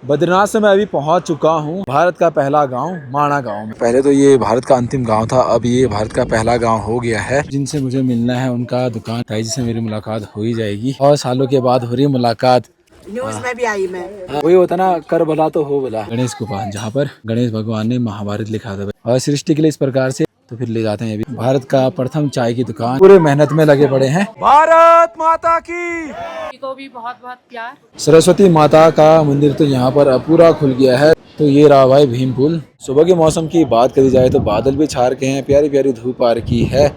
बद्रीनाथ से मैं अभी पहुंच चुका हूं भारत का पहला गांव माणा गांव में। पहले तो ये भारत का अंतिम गांव था, अब ये भारत का पहला गांव हो गया है। जिनसे मुझे मिलना है उनका दुकान ताई जी से मेरी मुलाकात हो ही जाएगी और सालों के बाद हो रही मुलाकात। न्यूज़ में भी आई मैं। वही होता ना, कर भला तो हो भला। गणेश गुफा, जहाँ पर गणेश भगवान ने महाभारत लिखा था और सृष्टि के लिए इस प्रकार से तो फिर ले जाते हैं। अभी भारत का प्रथम चाय की दुकान, पूरे मेहनत में लगे पड़े हैं। भारत माता की को भी बहुत बहुत प्यार। सरस्वती माता का मंदिर तो यहाँ पर पूरा खुल गया है। तो ये रहा भाई भीम पुल। सुबह के मौसम की बात करी जाए तो बादल भी छा रखे हैं, प्यारी प्यारी धूप आ रखी है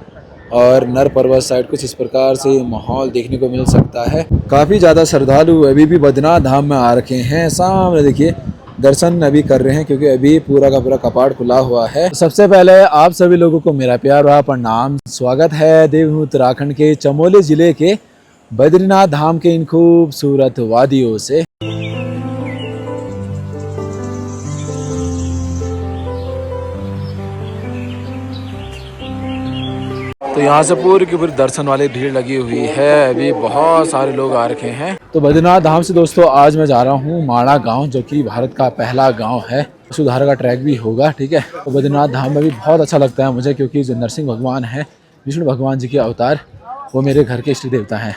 और नर पर्वत साइड कुछ इस प्रकार से माहौल देखने को मिल सकता है। काफी ज्यादा श्रद्धालु अभी भी बद्रीनाथ धाम में आ रखे हैं। सामने देखिए दर्शन अभी कर रहे हैं क्योंकि अभी पूरा का पूरा कपाट खुला हुआ है। सबसे पहले आप सभी लोगों को मेरा प्यार भरा प्रणाम। स्वागत है देवभूमि उत्तराखंड के चमोली जिले के बद्रीनाथ धाम के इन खूबसूरत वादियों से। तो यहाँ से पूरी की पूरी दर्शन वाली भीड़ लगी हुई है। अभी बहुत सारे लोग आ रखे हैं। तो बद्रीनाथ धाम से दोस्तों आज मैं जा रहा हूँ माणा गांव, जो कि भारत का पहला गांव है। सुधार का ट्रैक भी होगा, ठीक है। तो बद्रीनाथ धाम में भी बहुत अच्छा लगता है मुझे, क्योंकि जो नरसिंह भगवान है, विष्णु भगवान जी के अवतार, वो मेरे घर के इष्ट देवता हैं।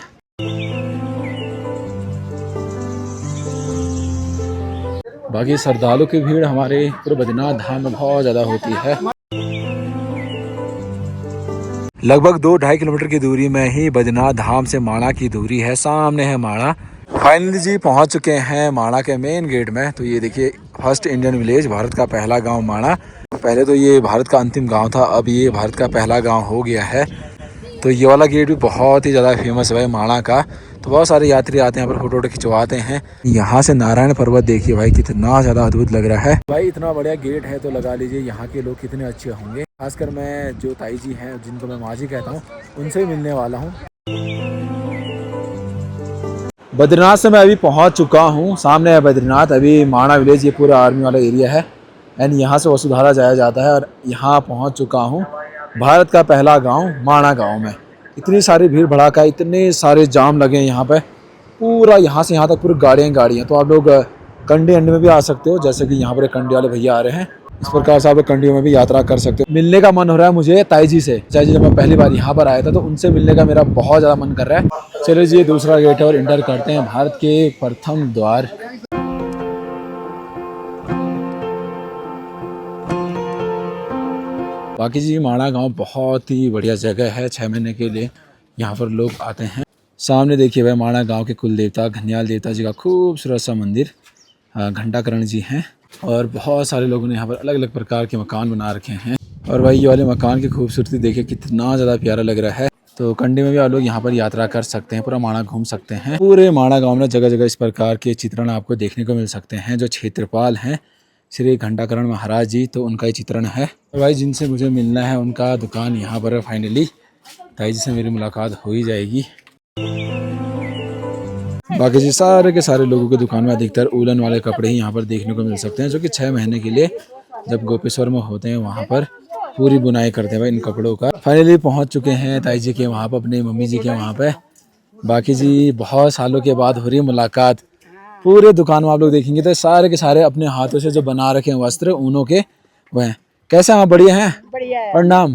बाकी श्रद्धालु की भीड़ हमारे पूरे बद्रीनाथ धाम में बहुत ज्यादा होती है। लगभग 2-2.5 किलोमीटर की दूरी में ही बद्रीनाथ धाम से माणा की दूरी है। सामने है माणा। फाइनली जी पहुंच चुके हैं माणा के मेन गेट में। तो ये देखिए फर्स्ट इंडियन विलेज, भारत का पहला गांव माणा। पहले तो ये भारत का अंतिम गांव था, अब ये भारत का पहला गांव हो गया है। तो ये वाला गेट भी बहुत ही ज़्यादा फेमस है माणा का। तो बहुत सारे यात्री आते हैं यहाँ पर, फोटो खिंचवाते हैं। यहाँ से नारायण पर्वत देखिए भाई, कितना ज़्यादा अद्भुत लग रहा है भाई। इतना बढ़िया गेट है तो लगा लीजिए यहाँ के लोग कितने अच्छे होंगे। खासकर मैं जो ताई जी हैं, जिनको मैं माँ जी कहता हूँ, उनसे मिलने वाला हूँ। बद्रीनाथ से मैं अभी पहुँच चुका हूँ। सामने है बद्रीनाथ। अभी माणा विलेज ये पूरा आर्मी वाला एरिया है एंड यहाँ से वसुधारा जाया जाता है। और यहाँ पहुँच चुका हूँ भारत का पहला गांव माणा गांव में। इतनी सारी भीड़ भड़ाका, इतने सारे जाम लगे हैं यहाँ पे। पूरा यहाँ से यहाँ तक पूरी गाड़ियाँ। तो आप लोग कंडी अंडी में भी आ सकते हो, जैसे कि यहाँ पर कंडी वाले भैया आ रहे हैं। इस प्रकार से आप लोग कंडियों में भी यात्रा कर सकते हो। मिलने का मन हो रहा है मुझे ताई जी से। ताई जी जब मैं पहली बार यहाँ पर आया था तो उनसे मिलने का मेरा बहुत ज़्यादा मन कर रहा है। चलिए जी, दूसरा गेट है और इंटर करते हैं भारत के प्रथम द्वार। बाकी जी माणा गांव बहुत ही बढ़िया जगह है। 6 महीने के लिए यहाँ पर लोग आते हैं। सामने देखिए भाई माणा गांव के कुल देवता घनियाल देवता जी का खूबसूरत सा मंदिर घंटाकरण जी हैं। और बहुत सारे लोगों ने यहाँ पर अलग अलग प्रकार के मकान बना रखे हैं। और भाई ये वाले मकान की खूबसूरती देखिए कितना ज़्यादा प्यारा लग रहा है। तो कंडी में भी आप लोग यहाँ पर यात्रा कर सकते हैं, पूरा माणा घूम सकते हैं। पूरे माणा गाँव में जगह जगह इस प्रकार के चित्रण आपको देखने को मिल सकते हैं। जो क्षेत्रपाल हैं श्री घंटाकरण महाराज जी, तो उनका ही चित्रण है। और भाई जिनसे मुझे मिलना है उनका दुकान यहाँ पर है। फाइनली ताई जी से मेरी मुलाकात हो ही जाएगी। बाकी जी सारे के सारे लोगों की दुकान में अधिकतर उलन वाले कपड़े ही यहाँ पर देखने को मिल सकते हैं, जो कि 6 महीने के लिए जब गोपेश्वर में होते हैं वहाँ पर पूरी बुनाई करते हैं भाई इन कपड़ों का। फाइनली पहुँच चुके हैं ताई जी के वहाँ पर, अपनी मम्मी जी के वहाँ पे। बाकी जी बहुत सालों के बाद हो रही मुलाकात। पूरे दुकान में आप लोग देखेंगे तो सारे के सारे अपने हाथों से जो बना रखे हैं वस्त्र ऊनों के वह हैं। कैसे? हाँ बढ़िया हैं। प्रणाम।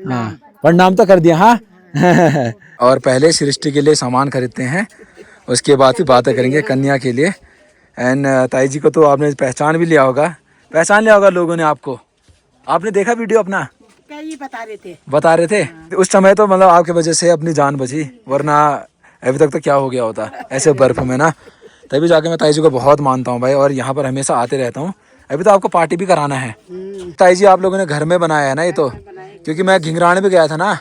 हाँ प्रणाम तो कर दिया। हाँ और पहले सृष्टि के लिए सामान खरीदते हैं, उसके बाद ही बातें करेंगे कन्या के लिए। एंड ताई जी को तो आपने पहचान भी लिया होगा, पहचान लिया होगा लोगों ने आपको। आपने देखा वीडियो अपना? कई बता रहे थे। उस समय तो मतलब आपके वजह से अपनी जान बची, वरना अभी तक तो क्या हो गया होता ऐसे बर्फ में ना। तभी जाके मैं ताई जी को बहुत मानता हूँ भाई, और यहाँ पर हमेशा आते रहता हूँ। अभी तो आपको पार्टी भी कराना है। ताई जी आप लोगों ने घर में बनाया है ना ये तो? क्योंकि मैं घिंगराने भी गया था ना,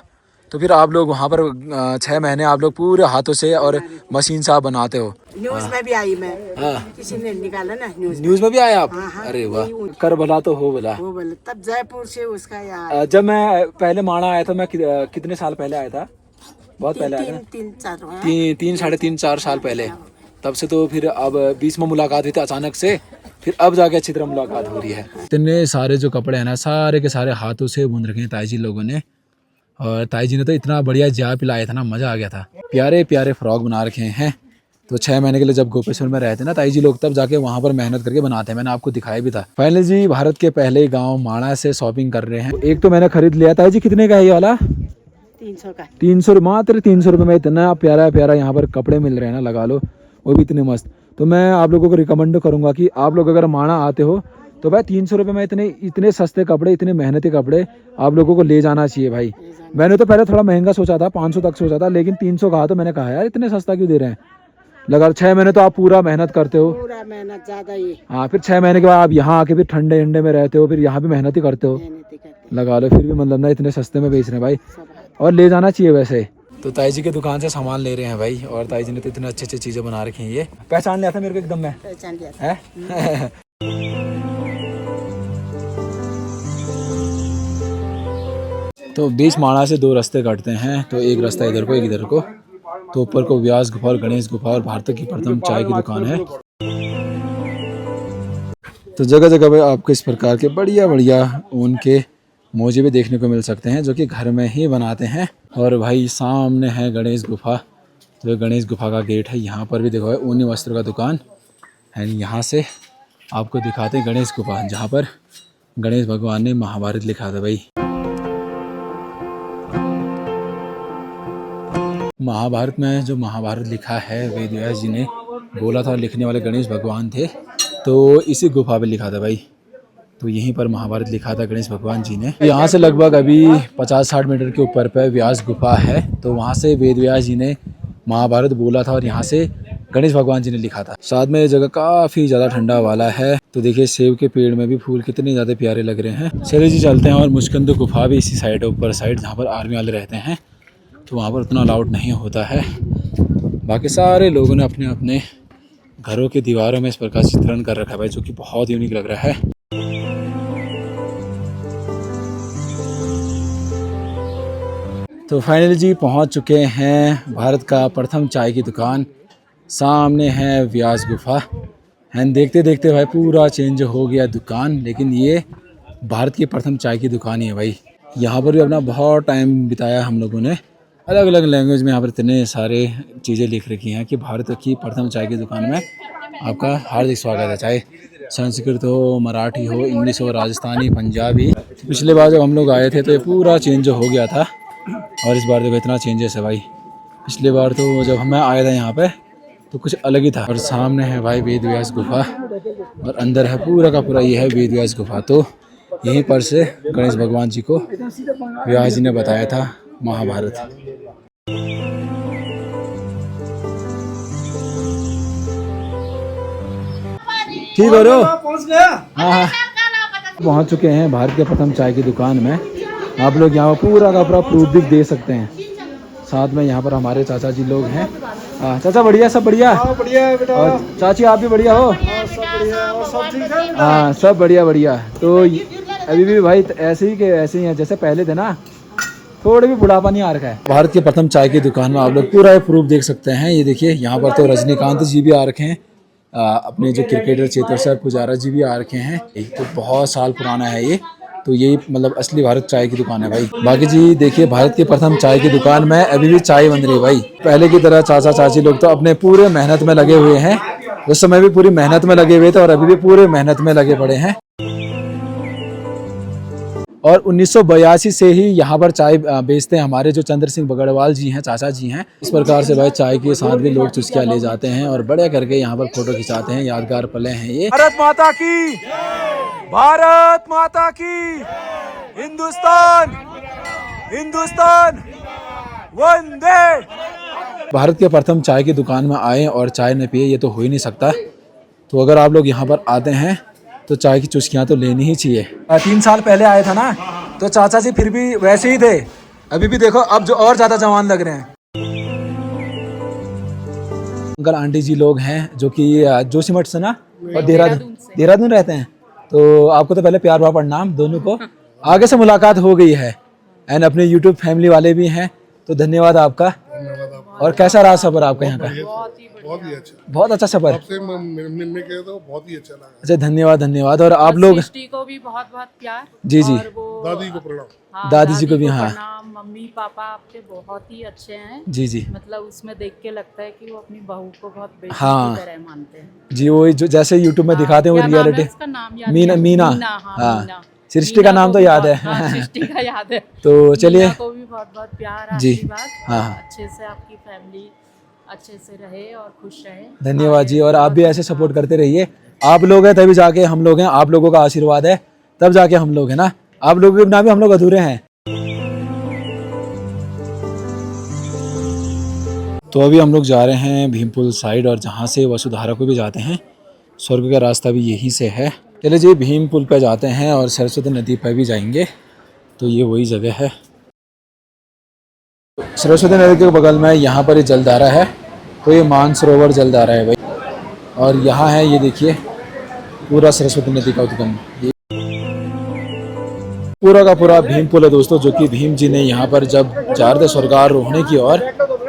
तो फिर आप लोग वहाँ पर 6 महीने आप लोग पूरे हाथों से और मशीन से आप बनाते हो। न्यूज़ में भी आई मैं। किसी ने निकाला ना न्यूज़ में भी आए आप? अरे वाह, कर भला तो हो भला। तब जयपुर से उसका यार। जब मैं पहले माणा आया था, मैं कितने साल पहले आया था? बहुत पहले आया था। 3-4 साल पहले। तब से तो फिर अब बीच में मुलाकात हुई थी अचानक से, फिर अब जाके अच्छी तरह मुलाकात हो रही है। इतने सारे जो कपड़े हैं ना, सारे के सारे हाथों से बुन रखे हैं ताई जी लोगों ने। और ताई जी ने तो इतना बढ़िया जा पिलाया था ना, मजा आ गया था। प्यारे प्यारे फ्रॉक बना रखे हैं तो 6 महीने के लिए जब गोपेश्वर में रहते ना ताई जी लोग, तब जाके वहाँ पर मेहनत करके बनाते हैं। मैंने आपको दिखाया भी था। फाइनली जी भारत के पहले गांव माणा से शॉपिंग कर रहे हैं। एक तो मैंने खरीद लिया। ताई जी कितने का है ये वाला? 300 का। 300, मात्र 300 रुपये में इतना प्यारा प्यारा यहाँ पर कपड़े मिल रहे हैं ना, लगा लो, वो भी इतने मस्त। तो मैं आप लोगों को रिकमेंड करूँगा कि आप लोग अगर माणा आते हो तो भाई 300 रुपये में इतने सस्ते कपड़े, इतने मेहनती कपड़े आप लोगों को ले जाना चाहिए भाई। मैंने तो पहले थोड़ा महंगा सोचा था, 500 तक सोचा था, लेकिन 300 कहा तो मैंने कहा यार इतने सस्ता क्यों दे रहे हैं। लगा 6 महीने तो आप पूरा मेहनत करते हो, पूरा मेहनत ज्यादा ही। हाँ, फिर 6 महीने के बाद आप यहाँ आके फिर ठंडे अंडे में रहते हो, फिर यहाँ भी मेहनत ही करते हो। लगा लो, फिर भी मतलब ना इतने सस्ते में बेच रहे हैं भाई, और ले जाना चाहिए वैसे। तो ताई जी की दुकान से सामान ले रहे हैं भाई, और ताई जी ने तो इतने अच्छी अच्छी चीजें बना रखी हैं। ये पहचान लिया था मेरे को एकदम में, पहचान लिया है। तो बीच माणा से 2 रास्ते कटते हैं, तो एक रास्ता इधर को, एक इधर को। तो ऊपर को व्यास गुफा और गणेश गुफा और भारत की प्रथम चाय की दुकान है। तो जगह जगह पे आपको इस प्रकार के बढ़िया बढ़िया ऊन के मोजे भी देखने को मिल सकते हैं, जो कि घर में ही बनाते हैं। और भाई सामने है गणेश गुफा, तो गणेश गुफा का गेट है। यहाँ पर भी देखो है ऊनी वस्त्र का दुकान है। यहाँ से आपको दिखाते हैं गणेश गुफा, जहाँ पर गणेश भगवान ने महाभारत लिखा था भाई। महाभारत में जो महाभारत लिखा है वेद व्यास जी ने बोला था, लिखने वाले गणेश भगवान थे, तो इसी गुफा पे लिखा था भाई। तो यहीं पर महाभारत लिखा था गणेश भगवान जी ने। यहाँ से लगभग अभी 50-60 मीटर के ऊपर पे व्यास गुफा है, तो वहाँ से वेद व्यास जी ने महाभारत बोला था और यहाँ से गणेश भगवान जी ने लिखा था। साथ में ये जगह काफ़ी ज़्यादा ठंडा वाला है। तो देखिए सेब के पेड़ में भी फूल कितने ज़्यादा प्यारे लग रहे हैं। चलिए जी चलते हैं। और मुस्कंद गुफा भी इसी साइड है, ऊपर साइड, जहाँ पर आर्मी वाले रहते हैं, तो वहाँ पर उतना अलाउड नहीं होता है। बाकी सारे लोगों ने अपने अपने घरों की दीवारों में इस प्रकार चित्रण कर रखा है भाई, जो कि बहुत यूनिक लग रहा है। तो फाइनली जी पहुँच चुके हैं भारत का प्रथम चाय की दुकान। सामने है व्यास गुफा एंड देखते देखते भाई पूरा चेंज हो गया दुकान, लेकिन ये भारत की प्रथम चाय की दुकान ही है भाई। यहाँ पर भी अपना बहुत टाइम बिताया हम लोगों ने। अलग अलग लैंग्वेज में यहाँ पर इतने सारे चीज़ें लिख रखी हैं कि भारत की प्रथम चाय की दुकान में आपका हार्दिक स्वागत है। चाहे संस्कृत हो, मराठी हो, इंग्लिश हो, राजस्थानी, पंजाबी। पिछले बार जब हम लोग आए थे तो ये पूरा चेंज हो गया था, और इस बार देखो इतना चेंजेस है भाई। पिछले बार तो जब मैं आया था यहाँ पे तो कुछ अलग ही था। और सामने है भाई वेद व्यास गुफा, और अंदर है पूरा का पूरा ये है वेद व्यास गुफा। तो यहीं पर से गणेश भगवान जी को व्यास जी ने बताया था महाभारत। ठीक हो रहे हो? पहुँच गया? हाँ, पहुँच चुके हैं भारत के प्रथम चाय की दुकान में। आप लोग यहाँ पूरा का पूरा प्रूफ भी दे सकते हैं। साथ में यहाँ पर हमारे चाचा जी लोग हैं। चाचा बढ़िया, सब बढ़िया? बढ़िया बेटा। और चाची आप भी बढ़िया हो? सब बढ़िया। और सब ठीक है? हाँ सब बढ़िया बढ़िया। तो अभी भी भाई ऐसे ही हैं जैसे पहले थे ना, थोड़े भी बुढ़ापा नहीं आ रखा है। भारत के प्रथम चाय की दुकान में आप लोग पूरा प्रूफ देख सकते हैं। ये देखिए यहाँ पर तो रजनीकांत जी भी आ रखे हैं, अपने जो क्रिकेटर चेतेश्वर पुजारा जी भी आ रखे हैं। तो बहुत साल पुराना है ये। तो यही मतलब असली भारत चाय की दुकान है भाई। बाकी जी देखिए भारत की प्रथम चाय की दुकान में अभी भी चाय बन रही है भाई। पहले की तरह चाचा चाची लोग तो अपने पूरे मेहनत में लगे हुए हैं। उस समय भी पूरी मेहनत में लगे हुए थे और अभी भी पूरे मेहनत में लगे पड़े हैं। और 1982 से ही यहाँ पर चाय बेचते हैं हमारे जो चंद्र सिंह बगड़वाल जी हैं, चाचा जी हैं। इस प्रकार से भाई चाय के साथ भी लोग चुस्कियाँ ले जाते हैं और बड़े करके यहाँ पर फोटो खिंचाते हैं। यादगार पले हैं ये। भारत माता की, भारत माता की, हिंदुस्तान, हिंदुस्तान वंदे। भारत के प्रथम चाय की दुकान में आए और चाय न पिए ये तो हो ही नहीं सकता। तो अगर आप लोग यहाँ पर आते हैं तो चाय की चुस्कियाँ तो लेनी ही चाहिए। 3 साल पहले आया था ना, तो चाचा जी फिर भी वैसे ही थे। अभी भी देखो अब जो और ज़्यादा जवान लग रहे हैं। अंकल आंटी जी लोग हैं जो कि जोशीमठ से ना और देहरादून रहते हैं। तो आपको तो पहले प्यार भाव प्रणाम दोनों को। आगे से मुलाकात हो गई है एंड अपने YouTube फैमिली वाले भी हैं, तो धन्यवाद आपका। धन्यवाद आपका। और कैसा रहा सफर आपका यहाँ का? बहुत ही अच्छा, बहुत अच्छा सफर। आपसे मिलने के तो बहुत ही अच्छा लगा। अच्छा, धन्यवाद धन्यवाद। और आप लोग? सृष्टि को भी बहुत बहुत प्यार। जी जी। और वो दादी को प्रणाम। हाँ, दादी जी को भी, हाँ। प्रणाम। मम्मी पापा आपके बहुत ही अच्छे हैं। जी जी। मतलब उसमें देख के लगता है कि वो अपनी बहू को बहुत बेटी हाँ। की तरह मानते हैं। जी, वो जो जैसे यूट्यूब में दिखाते हैं वो क्या नाम है रियलिटी। उसका? नाम याद मीना, नहीं। मीना। हाँ, हाँ। सृष्टि का नाम तो याद है। हाँ, सृष्टि का याद है। तो चलिए। मीना को भी बहुत बहुत प्यार, जी। आशीर्वाद। हाँ। अच्छे से आपकी फैमिली अच्छे से रहे और खुश रहे। धन्यवाद जी। और आप भी ऐसे सपोर्ट करते रहिए। आप लोग हैं तभी जाके हम लोग हैं, आप लोगों का आशीर्वाद है तब जाके हम लोग हैं ना। आप लोगों के बिना भी हम लोग अधूरे हैं। तो अभी हम लोग जा रहे हैं भीमपुल साइड, और जहाँ से वसुधारा को भी जाते हैं। स्वर्ग का रास्ता भी यहीं से है। चलिए जी, भीमपुल पे जाते हैं और सरस्वती नदी पर भी जाएंगे। तो ये वही जगह है। सरस्वती नदी के बगल में यहाँ पर ये जलधारा है। तो ये मानसरोवर जलधारा है भाई। और यहाँ है, ये देखिए, पूरा सरस्वती नदी का उद्गम। ये पूरा का पूरा भीमपुल है दोस्तों, जो कि भीम जी ने यहाँ पर जब जा रहे थे स्वर्गारोहण की ओर,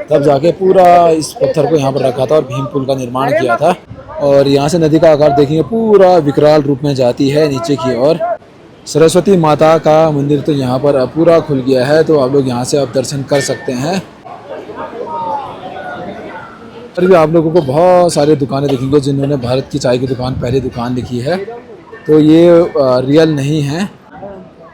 तब जाके पूरा इस पत्थर को यहाँ पर रखा था और भीमपुल का निर्माण किया था। और यहाँ से नदी का आकार देखेंगे, पूरा विकराल रूप में जाती है नीचे की ओर। सरस्वती माता का मंदिर तो यहाँ पर पूरा खुल गया है, तो आप लोग यहाँ से आप दर्शन कर सकते हैं। और भी आप लोगों को बहुत सारी दुकानें दिखेंगे। जिन्होंने भारत की चाय की दुकान पहली दुकान लिखी है, तो ये रियल नहीं है।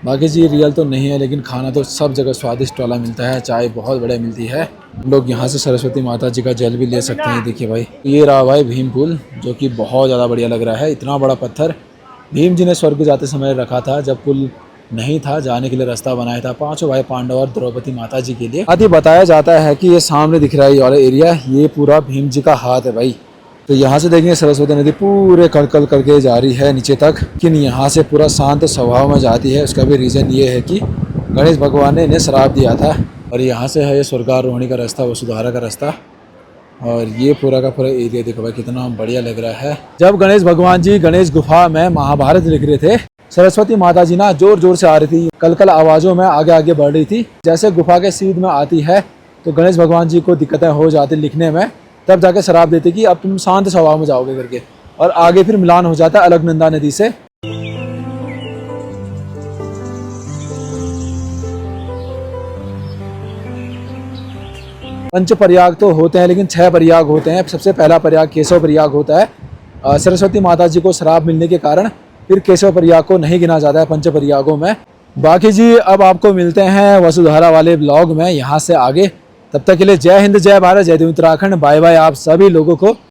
बाकी जी रियल तो नहीं है, लेकिन खाना तो सब जगह स्वादिष्ट वाला मिलता है। चाय बहुत बढ़िया मिलती है। लोग यहाँ से सरस्वती माता जी का जल भी ले सकते हैं। देखिए भाई, ये रहा भाई भीमपुल, जो कि बहुत ज़्यादा बढ़िया लग रहा है। इतना बड़ा पत्थर भीम जी ने स्वर्ग जाते समय रखा था, जब पुल नहीं था, जाने के लिए रास्ता बनाया था पांचों भाई पांडव और द्रौपदी माता जी के लिए। आदि बताया जाता है कि ये सामने दिख रहा है ये वाला एरिया, ये पूरा भीम जी का हाथ है भाई। तो यहाँ से देखेंगे सरस्वती नदी पूरे कलकल करके जा रही है नीचे तक, लेकिन यहाँ से पूरा शांत स्वभाव में जाती है। उसका भी रीज़न ये है कि गणेश भगवान ने इन्हें श्राप दिया था। और यहाँ से है ये स्वर्गारोहणी का रास्ता, वसुधारा का रास्ता। और ये पूरा का पूरा एरिया देखो भाई, कितना बढ़िया लग रहा है। जब गणेश भगवान जी गणेश गुफा में महाभारत लिख रहे थे, सरस्वती माता जी ना जोर जोर से आ रही थी, कलकल आवाज़ों में आगे आगे बढ़ रही थी। जैसे गुफा के सीध में आती है तो गणेश भगवान जी को दिक्कतें हो जाती लिखने में, तब जाके श्राप देते कि अब तुम शांत स्वभाव में जाओगे करके। और आगे फिर मिलान हो जाता है अलकनंदा नदी से। पंच प्रयाग तो होते हैं, लेकिन 6 प्रयाग होते हैं। सबसे पहला प्रयाग केशव प्रयाग होता है। सरस्वती माता जी को श्राप मिलने के कारण फिर केशव प्रयाग को नहीं गिना जाता है पंच प्रयागों में। बाकी जी अब आपको मिलते हैं वसुधारा वाले ब्लॉग में यहाँ से आगे। तब तक के लिए जय हिंद, जय भारत, जय उत्तराखंड। बाय बाय आप सभी लोगों को।